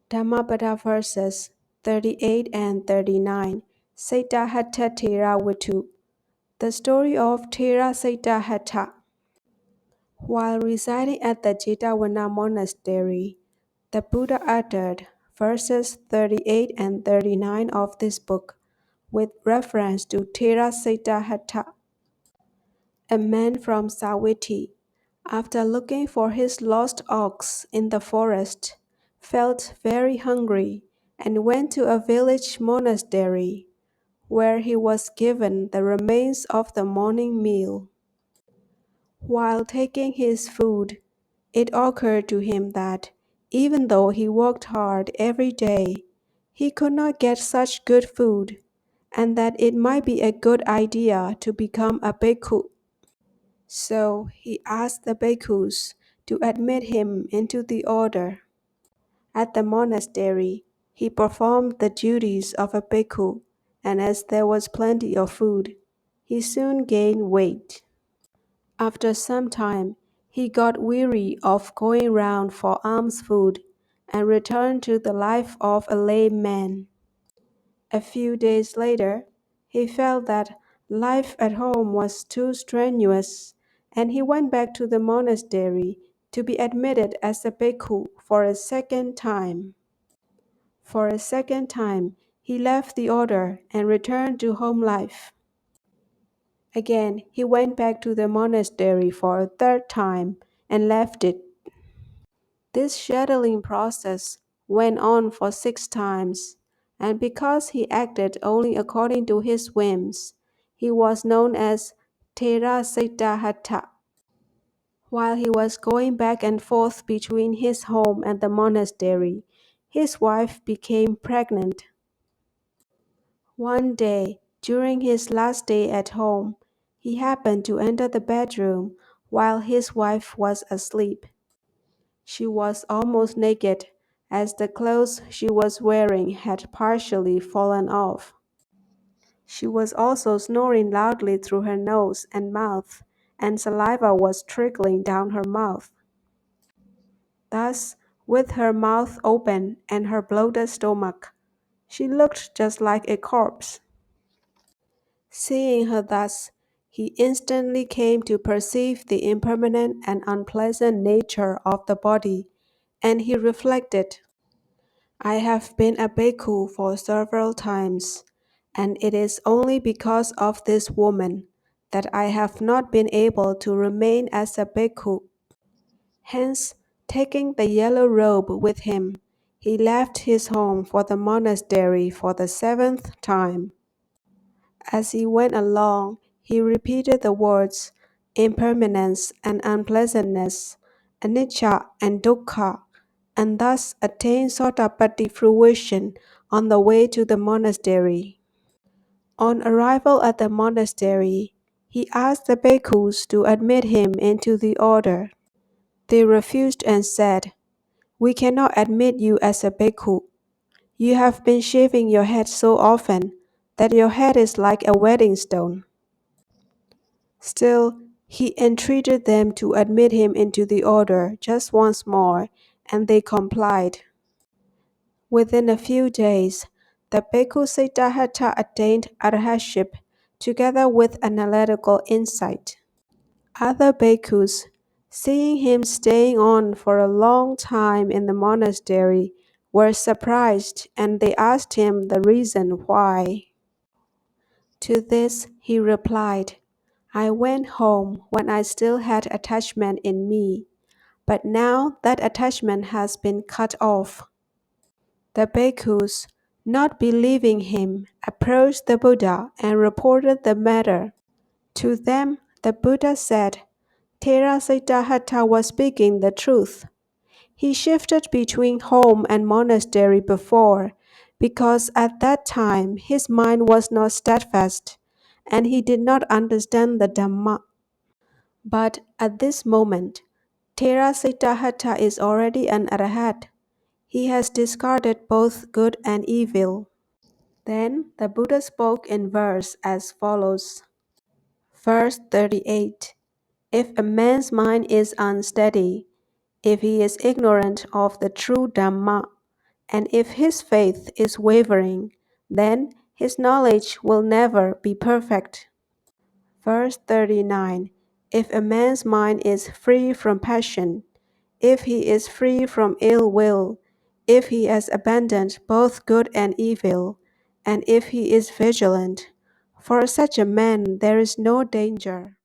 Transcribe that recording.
Dhammapada verses 38 and 39. Cittahattha Thera Vitu. The story of Thera Cittahattha. While residing at the Cittahattha monastery, the Buddha uttered verses 38 and 39 of this book with reference to Thera Cittahattha, a man from Savatthi, after looking for his lost ox in the forest, felt very hungry and went to a village monastery, where he was given the remains of the morning meal. While taking his food, it occurred to him that, even though he worked hard every day, he could not get such good food, and that it might be a good idea to become a bhikkhu. So he asked the bhikkhus to admit him into the order. At the monastery, he performed the duties of a bhikkhu, and as there was plenty of food, he soon gained weight. After some time, he got weary of going round for alms food and returned to the life of a lame man. A few days later, he felt that life at home was too strenuous, and he went back to the monastery to be admitted as a bhikkhu for a second time. For a second time, he left the order and returned to home life. Again, he went back to the monastery for a third time and left it. This shadowing process went on for 6 times, and because he acted only according to his whims, he was known as Thera Cittahattha. While he was going back and forth between his home and the monastery, his wife became pregnant. One day, during his last day at home, he happened to enter the bedroom while his wife was asleep. She was almost naked, as the clothes she was wearing had partially fallen off. She was also snoring loudly through her nose and mouth, and saliva was trickling down her mouth. Thus, with her mouth open and her bloated stomach, she looked just like a corpse. Seeing her thus, he instantly came to perceive the impermanent and unpleasant nature of the body, and he reflected, I have been a bhikkhu for several times, and it is only because of this woman that I have not been able to remain as a bhikkhu. Hence, taking the yellow robe with him, he left his home for the monastery for the 7th time. As he went along, he repeated the words impermanence and unpleasantness, anicca and dukkha, and thus attained Sotapaddi fruition on the way to the monastery. On arrival at the monastery, he asked the bhikkhus to admit him into the order. They refused and said, We cannot admit you as a bhikkhu. You have been shaving your head so often that your head is like a wedding stone. Still, he entreated them to admit him into the order just once more, and they complied. Within a few days, the Bhikkhu Cittahattha attained arhatship together with analytical insight. Other bhikkhus, seeing him staying on for a long time in the monastery, were surprised, and they asked him the reason why. To this he replied, I went home when I still had attachment in me, but now that attachment has been cut off. The bhikkhus, not believing him, approached the Buddha and reported the matter. To them, the Buddha said, Thera Cittahattha was speaking the truth. He shifted between home and monastery before, because at that time his mind was not steadfast, and he did not understand the Dhamma. But at this moment, Thera Cittahattha is already an Arhat. He has discarded both good and evil. Then the Buddha spoke in verse as follows. Verse 38. If a man's mind is unsteady, if he is ignorant of the true Dhamma, And if his faith is wavering, then his knowledge will never be perfect. Verse 39. If a man's mind is free from passion, if he is free from ill will, if he has abandoned both good and evil, and if he is vigilant, for such a man there is no danger.